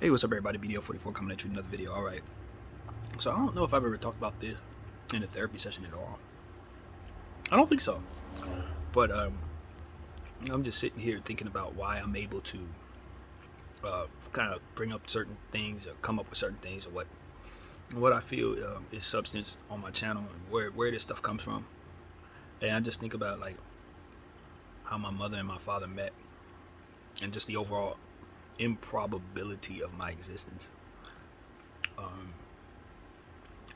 Hey, what's up, everybody? BDF coming at you with another video. All right. So I don't know if I've ever talked about this in a therapy session at all. I don't think so. But I'm just sitting here thinking about why I'm able to kind of bring up certain things or come up with certain things, or what I feel is substance on my channel and where this stuff comes from. And I just think about like how my mother and my father met, and just the overall improbability of my existence.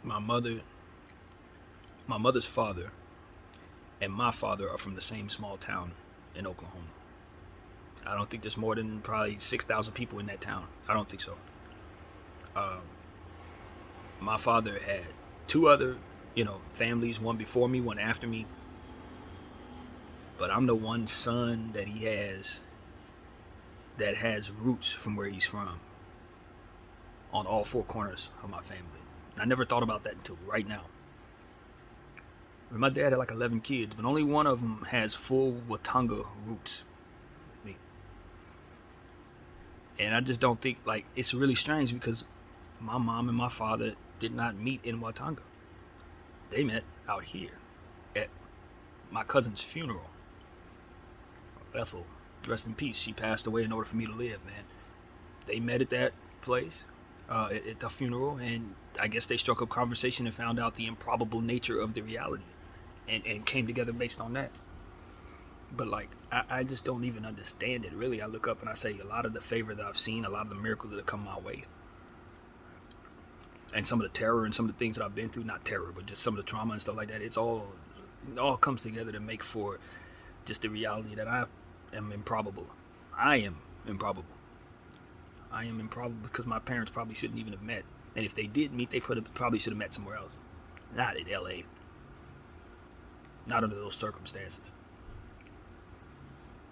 My mother's father and my father are from the same small town in Oklahoma. I don't think there's more than probably 6,000 people in that town. I don't think so. My father had two other, families, one before me, one after me. But I'm the one son that he has that has roots from where he's from on all four corners of my family. I never thought about that until right now. My dad had like 11 kids, but only one of them has full Watanga roots. Me. And I just don't think, like, it's really strange because my mom and my father did not meet in Watanga. They met out here at my cousin's funeral. Ethel, rest in peace. She passed away in order for me to live, man. They met at that place, at the funeral, and I guess they struck up conversation and found out the improbable nature of the reality, and came together based on that. But like, I just don't even understand it, really. I look up and I say, a lot of the favor that I've seen, a lot of the miracles that have come my way, and some of the terror and some of the things that I've been through, not terror, but just some of the trauma and stuff like that, it all comes together to make for just the reality that I am improbable. I am improbable because my parents probably shouldn't even have met. And if they did meet, they probably should have met somewhere else. Not in LA. Not under those circumstances.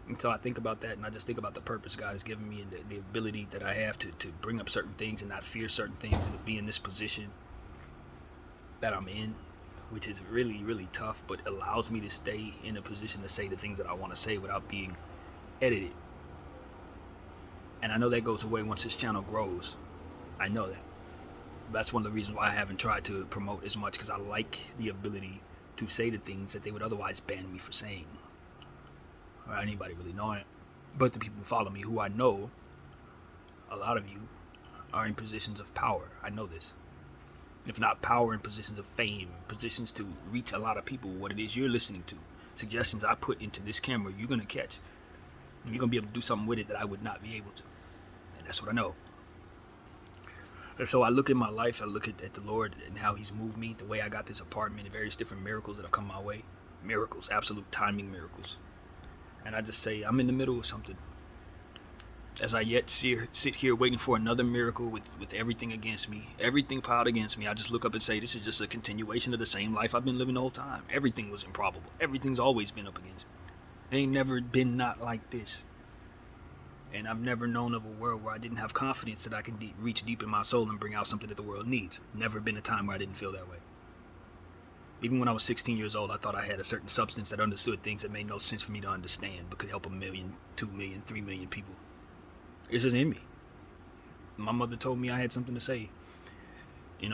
And so I think about that, and I just think about the purpose God has given me, and the ability that I have to bring up certain things and not fear certain things, and to be in this position that I'm in, which is really, really tough, but allows me to stay in a position to say the things that I want to say without being edited. And I know that goes away once this channel grows. I know that. That's one of the reasons why I haven't tried to promote as much, because I like the ability to say the things that they would otherwise ban me for saying, or anybody really knowing it. But the people who follow me, who I know, a lot of you are in positions of power. I know this. If not power, in positions of fame, positions to reach a lot of people, what it is you're listening to, suggestions I put into this camera, you're going to catch. You're going to be able to do something with it that I would not be able to. And that's what I know. And so I look at my life, I look at the Lord and how he's moved me, the way I got this apartment, and various different miracles that have come my way. Miracles, absolute timing miracles. And I just say, I'm in the middle of something. As I yet sit here waiting for another miracle with everything against me, everything piled against me, I just look up and say, this is just a continuation of the same life I've been living the whole time. Everything was improbable. Everything's always been up against me. It ain't never been not like this. And I've never known of a world where I didn't have confidence that I can reach deep in my soul and bring out something that the world needs. Never been a time where I didn't feel that way. Even when I was 16 years old, I thought I had a certain substance that understood things that made no sense for me to understand, but could help 1 million, 2 million, 3 million people. It's just in me. My mother told me I had something to say.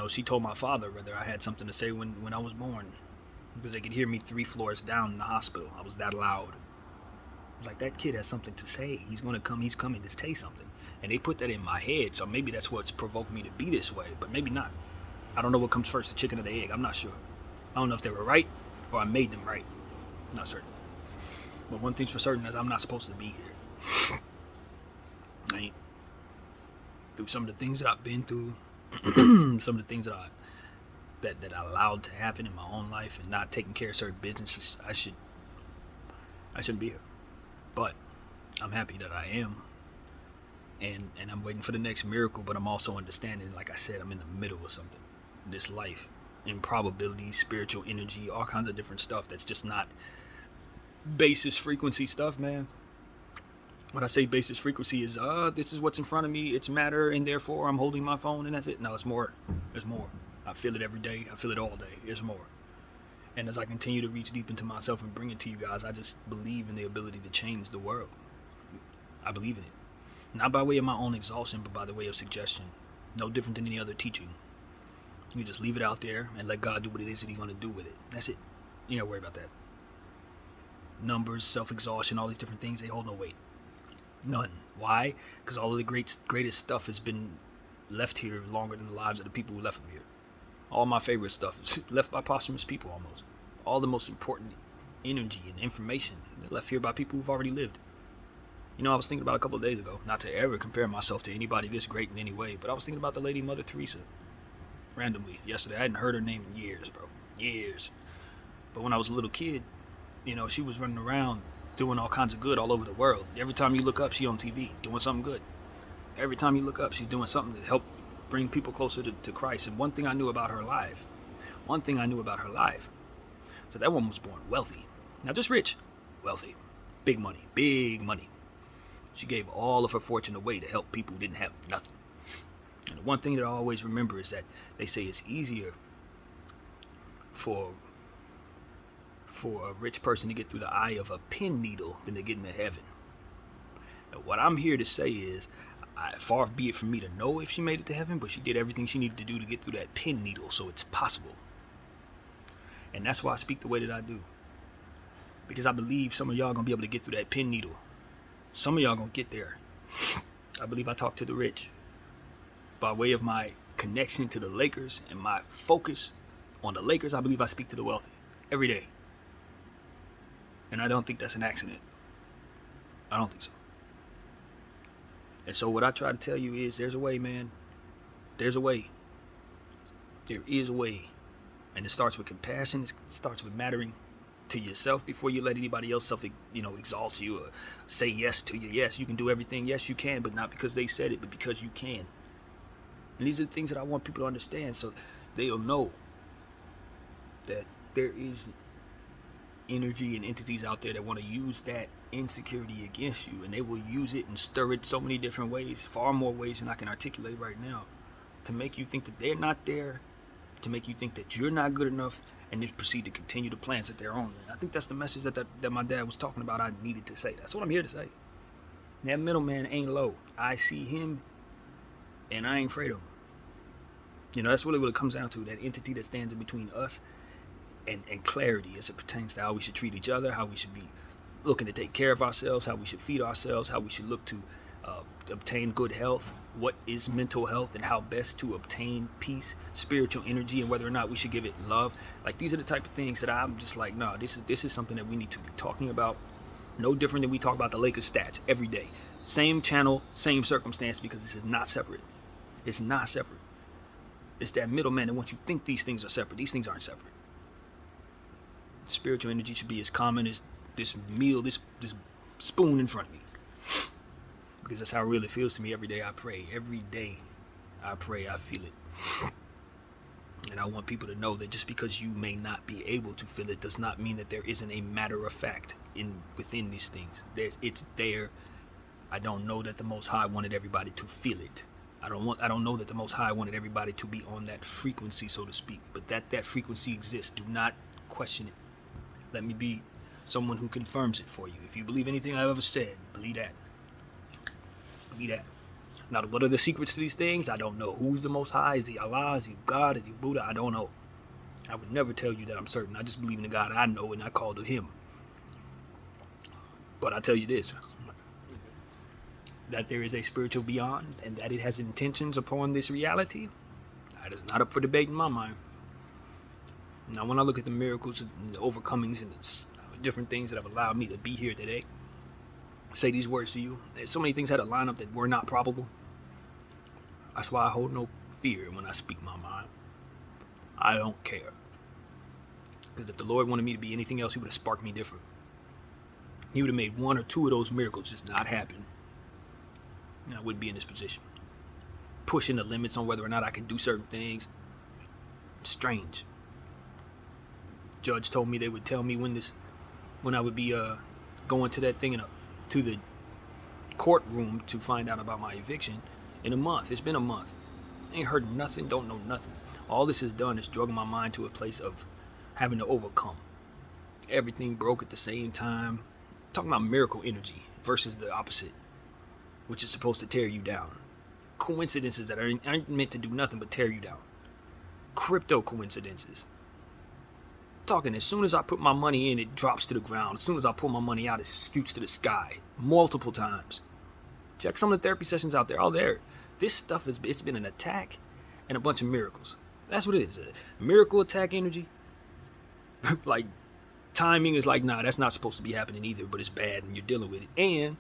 She told my father rather I had something to say when I was born, because they could hear me 3 floors down in the hospital. I was that loud. Like, that kid has something to say. He's coming to say something. And they put that in my head, so maybe that's what's provoked me to be this way, but maybe not. I don't know what comes first, the chicken or the egg. I'm not sure. I don't know if they were right or I made them right. I'm not certain. But one thing's for certain is I'm not supposed to be here. I ain't. Through some of the things that I've been through, some of the things that I allowed to happen in my own life, and not taking care of certain businesses, I shouldn't be here. But I'm happy that I am, and I'm waiting for the next miracle. But I'm also understanding, like I said, I'm in the middle of something. This life, improbability, spiritual energy, all kinds of different stuff that's just not basis frequency stuff, man. When I say basis frequency is, this is what's in front of me, it's matter, and therefore I'm holding my phone, and that's it. No, it's more. There's more. I feel it every day. I feel it all day. There's more. And as I continue to reach deep into myself and bring it to you guys, I just believe in the ability to change the world. I believe in it. Not by way of my own exhaustion, but by the way of suggestion. No different than any other teaching. You just leave it out there and let God do what it is that He's going to do with it. That's it. You don't worry about that. Numbers, self-exhaustion, all these different things, they hold no weight. None. Why? Because all of the greatest stuff has been left here longer than the lives of the people who left from here. All my favorite stuff is left by posthumous people almost. All the most important energy and information left here by people who've already lived. You know, I was thinking about a couple of days ago, not to ever compare myself to anybody this great in any way, but I was thinking about the lady Mother Teresa. Randomly, yesterday. I hadn't heard her name in years, bro. Years. But when I was a little kid, you know, she was running around doing all kinds of good all over the world. Every time you look up, she's on TV doing something good. Every time you look up, she's doing something to help bring people closer to Christ. And one thing I knew about her life, so that woman was born wealthy. Not just rich, wealthy. Big money, big money. She gave all of her fortune away to help people who didn't have nothing. And the one thing that I always remember is that they say it's easier for a rich person to get through the eye of a pin needle than to get into heaven. And what I'm here to say is, far be it from me to know if she made it to heaven, but she did everything she needed to do to get through that pin needle, so it's possible. And that's why I speak the way that I do. Because I believe some of y'all gonna be able to get through that pin needle. Some of y'all gonna get there. I believe I talk to the rich. By way of my connection to the Lakers and my focus on the Lakers, I believe I speak to the wealthy every day. And I don't think that's an accident. I don't think so. And so what I try to tell you is there's a way, man. There's a way. There is a way. And it starts with compassion. It starts with mattering to yourself before you let anybody else exalt you or say yes to you. Yes, you can do everything. Yes, you can, but not because they said it, but because you can. And these are the things that I want people to understand so they'll know that there is energy and entities out there that want to use that insecurity against you, and they will use it and stir it so many different ways, far more ways than I can articulate right now, to make you think that they're not there, to make you think that you're not good enough, and then proceed to continue the plans that they're on. I think that's the message that my dad was talking about. I needed to say. That's what I'm here to say. That middleman ain't low. I see him, and I ain't afraid of him. You know, that's really what it comes down to, that entity that stands in between us and clarity as it pertains to how we should treat each other, how we should be looking to take care of ourselves, how we should feed ourselves, how we should look to obtain good health, what is mental health, and how best to obtain peace, spiritual energy, and whether or not we should give it love. Like, these are the type of things that I'm just like, no, this is something that we need to be talking about. No different than we talk about the Lakers stats every day. Same channel, same circumstance, because this is not separate. It's not separate. It's that middleman that wants you to think these things are separate. These things aren't separate. Spiritual energy should be as common as this meal, this spoon in front of me. Because that's how real it feels to me every day I pray. Every day I pray, I feel it. And I want people to know that just because you may not be able to feel it does not mean that there isn't a matter of fact within these things. It's there. I don't know that the Most High wanted everybody to feel it. I don't know that the Most High wanted everybody to be on that frequency, so to speak. But that frequency exists. Do not question it. Let me be someone who confirms it for you. If you believe anything I've ever said, believe that. Believe that. Now, what are the secrets to these things? I don't know. Who's the Most High? Is he Allah? Is he God? Is he Buddha? I don't know. I would never tell you that I'm certain. I just believe in the God I know, and I call to him. But I tell you this, that there is a spiritual beyond, and that it has intentions upon this reality, that is not up for debate in my mind. Now, when I look at the miracles and the overcomings and the different things that have allowed me to be here today, say these words to you, there's so many things had to line up that were not probable. That's why I hold no fear when I speak my mind. I don't care. Because if the Lord wanted me to be anything else, he would have sparked me different. He would have made one or two of those miracles just not happen. And I wouldn't be in this position. Pushing the limits on whether or not I can do certain things. Strange. Judge told me they would tell me when I would be going to that thing to the courtroom to find out about my eviction in a month. It's been a month. Ain't heard nothing, don't know nothing. All this has done is drug my mind to a place of having to overcome. Everything broke at the same time. Talking about miracle energy versus the opposite. which is supposed to tear you down. Coincidences that aren't meant to do nothing but tear you down. Crypto coincidences. Talking, as soon as I put my money in, it drops to the ground. As soon as I pull my money out, it shoots to the sky. Multiple times. Check some of the therapy sessions out there. All there. This stuff it's been an attack and a bunch of miracles. That's what it is. A miracle attack energy. Like, timing is like, nah, that's not supposed to be happening either, but it's bad and you're dealing with it. And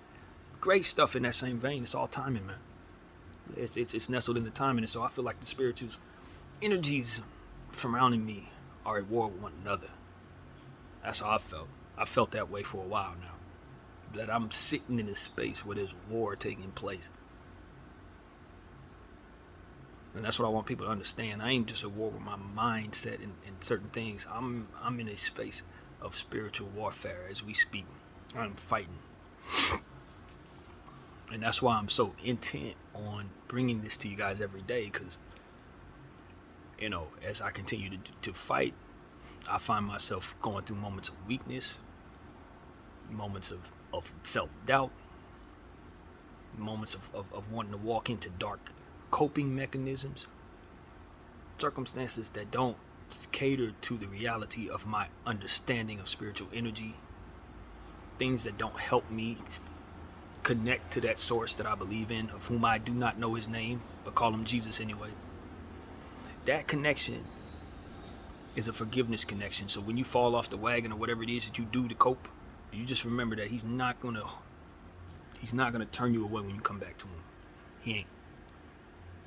great stuff in that same vein. It's all timing, man. It's nestled in the timing. And so I feel like the spiritual energies surrounding me are at war with one another. That's how I felt. I felt that way for a while now. That I'm sitting in a space where there's war taking place. And that's what I want people to understand. I ain't just at war with my mindset and certain things. I'm in a space of spiritual warfare as we speak. I'm fighting. And that's why I'm so intent on bringing this to you guys every day, because as I continue to fight, I find myself going through moments of weakness, moments of self-doubt, moments of wanting to walk into dark coping mechanisms, circumstances that don't cater to the reality of my understanding of spiritual energy, things that don't help me connect to that source that I believe in, of whom I do not know his name, but call him Jesus anyway. That connection is a forgiveness connection. So when you fall off the wagon or whatever it is that you do to cope, you just remember that he's not gonna turn you away when you come back to him. He ain't.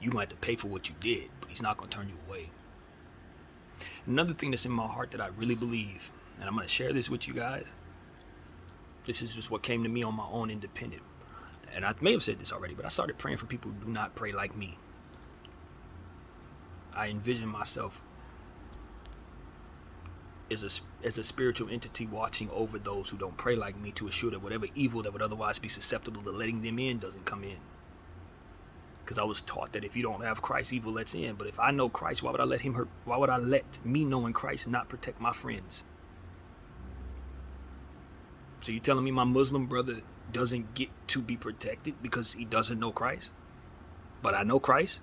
You might have to pay for what you did, but he's not gonna turn you away. Another thing that's in my heart that I really believe, and I'm gonna share this with you guys. This is just what came to me on my own independent. And I may have said this already, but I started praying for people who do not pray like me. I envision myself as a spiritual entity watching over those who don't pray like me, to assure that whatever evil that would otherwise be susceptible to letting them in doesn't come in. Because I was taught that if you don't have Christ, evil lets in. But if I know Christ, why would I let him hurt? Why would I let me knowing Christ not protect my friends? So you telling me my Muslim brother doesn't get to be protected because he doesn't know Christ? But I know Christ?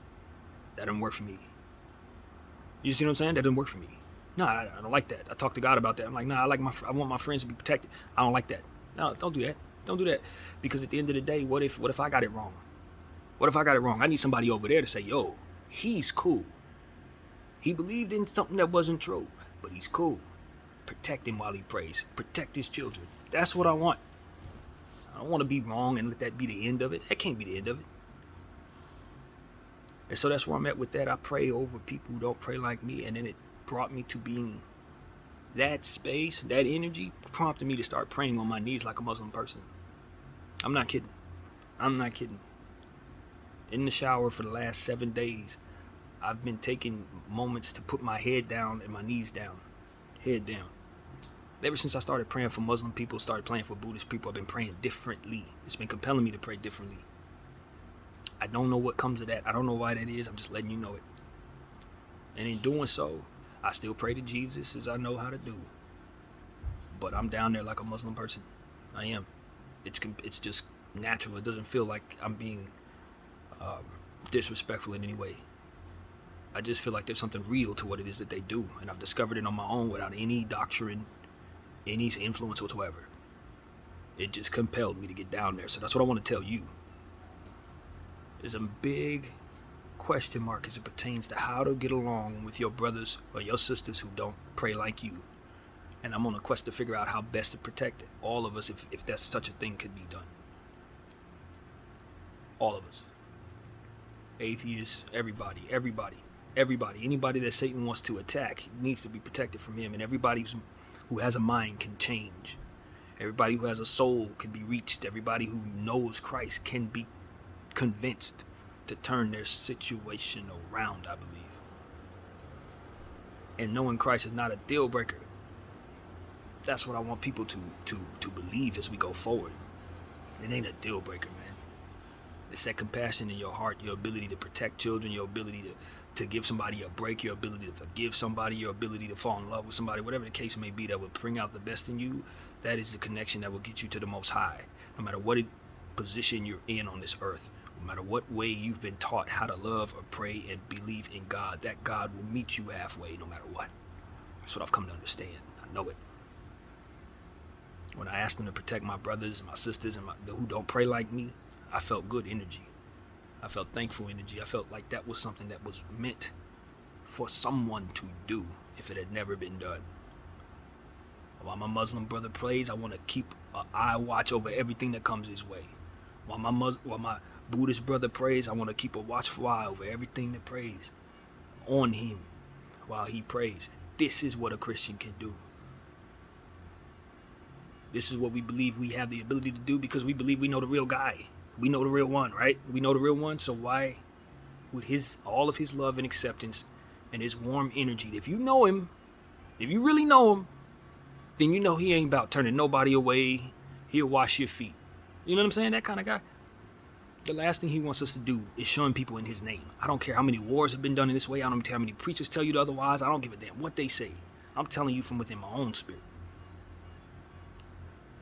That doesn't work for me. You see what I'm saying? That doesn't work for me. No, I don't like that. I talked to God about that. I'm like, nah, I want my friends to be protected. I don't like that. No, don't do that. Don't do that. Because at the end of the day, what if I got it wrong? What if I got it wrong? I need somebody over there to say, yo, he's cool. He believed in something that wasn't true, but he's cool. Protect him while he prays. Protect his children. That's what I want. I don't want to be wrong and let that be the end of it. That can't be the end of it. And so that's where I'm at with that. I pray over people who don't pray like me, and then it brought me to being that space, that energy prompted me to start praying on my knees like a Muslim person. I'm not kidding. In the shower for the last 7 days, I've been taking moments to put my head down and my knees down, head down. Ever since I started praying for Muslim people, started praying for Buddhist people, I've been praying differently. It's been compelling me to pray differently. I don't know what comes of that. I don't know why that is. I'm just letting you know it. And in doing so, I still pray to Jesus as I know how to do. But I'm down there like a Muslim person. I am. It's just natural. It doesn't feel like I'm being disrespectful in any way. I just feel like there's something real to what it is that they do. And I've discovered it on my own without any doctrine, any influence whatsoever. It just compelled me to get down there. So that's what I want to tell you. There's a big question mark as it pertains to how to get along with your brothers or your sisters who don't pray like you. And I'm on a quest to figure out how best to protect all of us if that's such a thing could be done. All of us. Atheists, everybody. Anybody that Satan wants to attack needs to be protected from him. And everybody who has a mind can change. Everybody who has a soul can be reached. Everybody who knows Christ can be convinced to turn their situation around, I believe. And knowing Christ is not a deal breaker. That's what I want people to believe as we go forward. It ain't a deal breaker, man. It's that compassion in your heart, your ability to protect children, your ability to give somebody a break, your ability to forgive somebody, your ability to fall in love with somebody, whatever the case may be that will bring out the best in you. That is the connection that will get you to the Most High. No matter what it position you're in on this earth, no matter what way you've been taught how to love or pray and believe in God, that God will meet you halfway no matter what. That's what I've come to understand. I know it. When I asked him to protect my brothers and my sisters and who don't pray like me, I felt good energy. I felt thankful energy. I felt like that was something that was meant for someone to do if it had never been done. While my Muslim brother prays, I want to keep an eye watch over everything that comes his way. While my Buddhist brother prays, I want to keep a watchful eye over everything that prays on him while he prays. This is what a Christian can do. This is what we believe we have the ability to do because we believe we know the real guy. We know the real one, right? We know the real one, so why would all of his love and acceptance and his warm energy, if you know him, if you really know him, then you know he ain't about turning nobody away. He'll wash your feet. You know what I'm saying? That kind of guy. The last thing he wants us to do is showing people in his name. I don't care how many wars have been done in this way. I don't care how many preachers tell you otherwise. I don't give a damn what they say. I'm telling you from within my own spirit.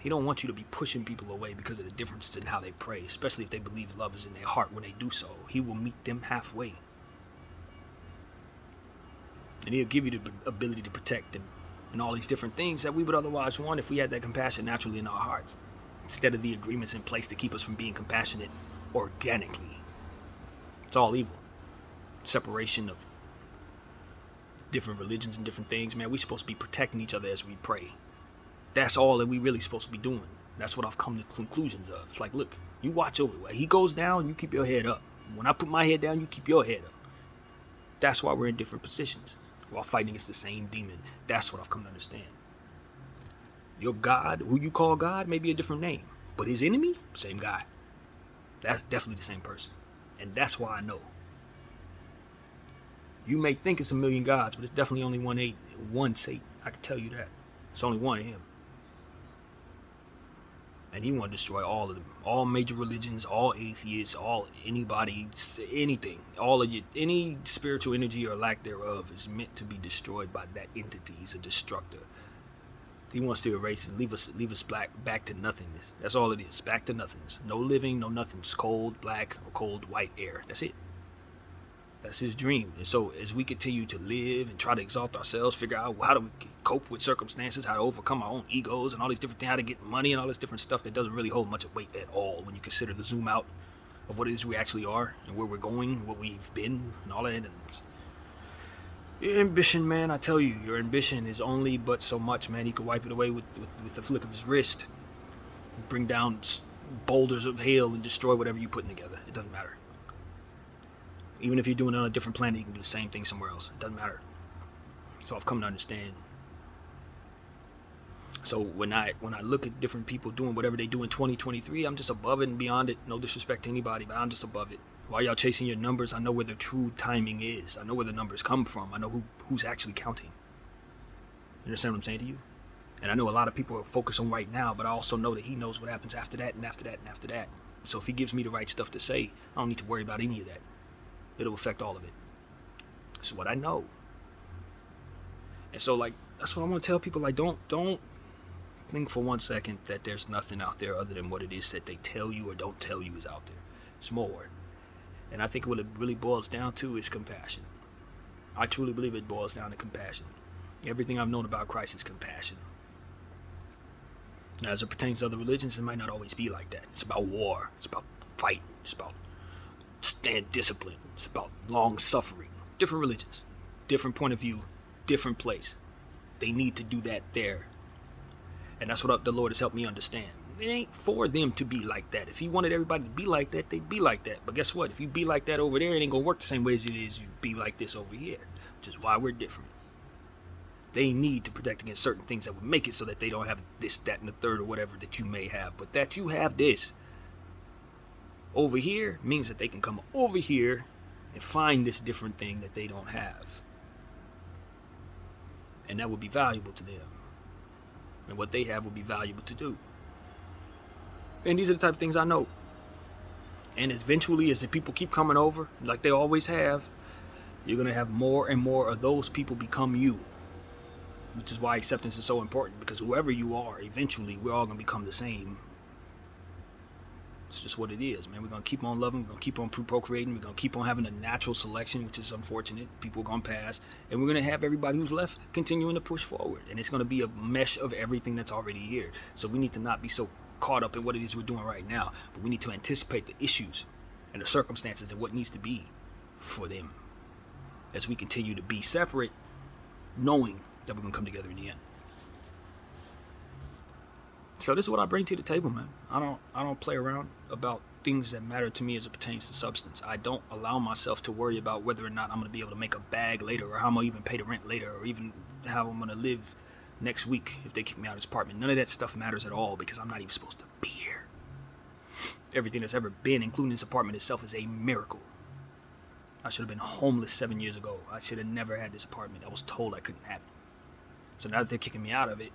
He don't want you to be pushing people away because of the differences in how they pray, especially if they believe love is in their heart when they do so. He will meet them halfway. And he'll give you the ability to protect them and all these different things that we would otherwise want if we had that compassion naturally in our hearts, instead of the agreements in place to keep us from being compassionate organically. It's all evil. Separation of different religions and different things, man. We're supposed to be protecting each other as we pray. That's all that we really supposed to be doing. That's what I've come to conclusions of. It's like, look, you watch over. When he goes down, you keep your head up. When I put my head down, you keep your head up. That's why we're in different positions. We're all fighting against the same demon. That's what I've come to understand. Your God, who you call God, may be a different name. But his enemy, same guy. That's definitely the same person. And that's why I know. You may think it's a million gods, but it's definitely only one Satan. I can tell you that. It's only one of him. And he want to destroy all of them. All major religions, all atheists, anybody, anything. All of you, any spiritual energy or lack thereof is meant to be destroyed by that entity. He's a destructor. He wants to erase and leave us back to nothingness. That's all it is. Back to nothingness. No living, no nothing. It's cold, black, or cold, white air. That's it. That's his dream. And so as we continue to live and try to exalt ourselves, figure out how do we cope with circumstances, how to overcome our own egos and all these different things, how to get money and all this different stuff that doesn't really hold much weight at all when you consider the zoom out of what it is we actually are and where we're going, what we've been and all that. And your ambition, man, I tell you, your ambition is only but so much, man. He could wipe it away with the flick of his wrist, bring down boulders of hail and destroy whatever you're putting together. It doesn't matter. Even if you're doing it on a different planet, you can do the same thing somewhere else. It doesn't matter. So I've come to understand. So when I look at different people doing whatever they do in 2023, I'm just above it and beyond it. No disrespect to anybody, but I'm just above it. While y'all chasing your numbers, I know where the true timing is. I know where the numbers come from. I know who's actually counting. You understand what I'm saying to you? And I know a lot of people are focused on right now, but I also know that he knows what happens after that and after that and after that. So if he gives me the right stuff to say, I don't need to worry about any of that. It'll affect all of it. It's what I know. And so, like, that's what I want to tell people. Like, don't think for 1 second that there's nothing out there other than what it is that they tell you or don't tell you is out there. It's more. And I think what it really boils down to is compassion. I truly believe it boils down to compassion. Everything I've known about Christ is compassion. Now, as it pertains to other religions, it might not always be like that. It's about war. It's about fight. It's about stand discipline. It's about long suffering. Different religions, different point of view, different place. They need to do that there. And that's what the Lord has helped me understand. It ain't for them to be like that. If he wanted everybody to be like that, they'd be like that. But guess what? If you be like that over there, it ain't gonna work the same way as it is you be like this over here. Which is why we're different. They need to protect against certain things that would make it so that they don't have this, that, and the third or whatever that you may have. But that you have this over here means that they can come over here and find this different thing that they don't have. And that would be valuable to them. And what they have would be valuable to do. And these are the type of things I know. And eventually, as the people keep coming over, like they always have, you're going to have more and more of those people become you. Which is why acceptance is so important. Because whoever you are, eventually, we're all going to become the same. It's just what it is, man. We're going to keep on loving. We're going to keep on procreating. We're going to keep on having a natural selection, which is unfortunate. People are going to pass. And we're going to have everybody who's left continuing to push forward. And it's going to be a mesh of everything that's already here. So we need to not be so caught up in what it is we're doing right now. But we need to anticipate the issues and the circumstances and what needs to be for them as we continue to be separate, knowing that we're going to come together in the end. So this is what I bring to the table, man. I don't play around about things that matter to me as it pertains to substance. I don't allow myself to worry about whether or not I'm going to be able to make a bag later, or how I'm going to even pay the rent later, or even how I'm going to live next week if they kick me out of this apartment. None of that stuff matters at all, because I'm not even supposed to be here. Everything that's ever been, including this apartment itself, is a miracle. I should have been homeless 7 years ago. I should have never had this apartment. I was told I couldn't have it. So now that they're kicking me out of it,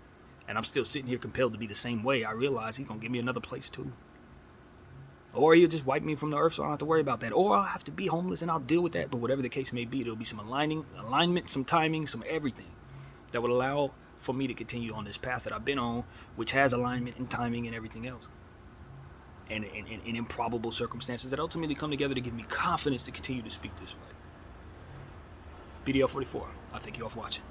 and I'm still sitting here compelled to be the same way, I realize he's going to give me another place too. Or he'll just wipe me from the earth so I don't have to worry about that. Or I'll have to be homeless and I'll deal with that. But whatever the case may be, there'll be some alignment, some timing, some everything that would allow for me to continue on this path that I've been on, which has alignment and timing and everything else. And in improbable circumstances that ultimately come together to give me confidence to continue to speak this way. BDF 44. I'll thank you all for watching.